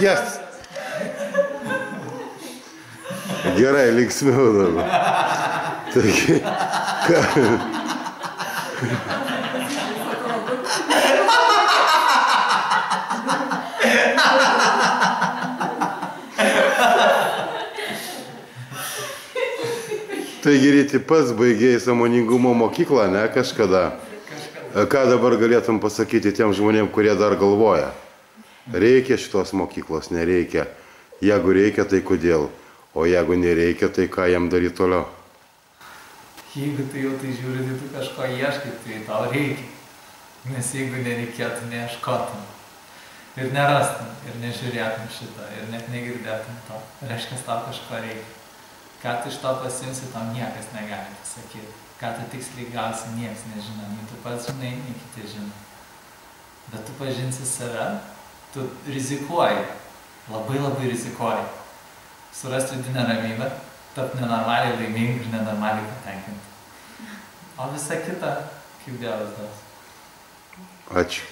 Yes. Gerai, linksmiau dabar. Taigi, Taigi, Ryti, pats baigėjai sąmoningumo mokyklą, ne, kažkada. Ką dabar galėtum pasakyti tiem žmonėm, kurie dar galvoja? Reikia šitos mokyklos, nereikia. Jeigu reikia, tai kodėl? O jeigu nereikia, tai ką jam daryti toliau? Jeigu tu jau tai žiūri, tai tu kažko ieškai, tai tau reikia. Nes jeigu nereikėtų, neieškotum. Ir nerastum, ir nežiūrėtum šitą, ir net negirdėtum to. Reiškia, tau kažko reikia. Ką tu iš to pasimsi, tau niekas negali pasakyti. Ką tu tiksliai gausi, niekas nežino. Nei tu pats žinai, nei kiti žino. Bet tu pažinsi save, tu rizikuoji. Labai labai rizikuoji. Surasti vidinę ramybę, tapti nenormaliai laimingi ir nenormaliai patenkinti. O visa kita, kaip Dievas duos. Ačiū.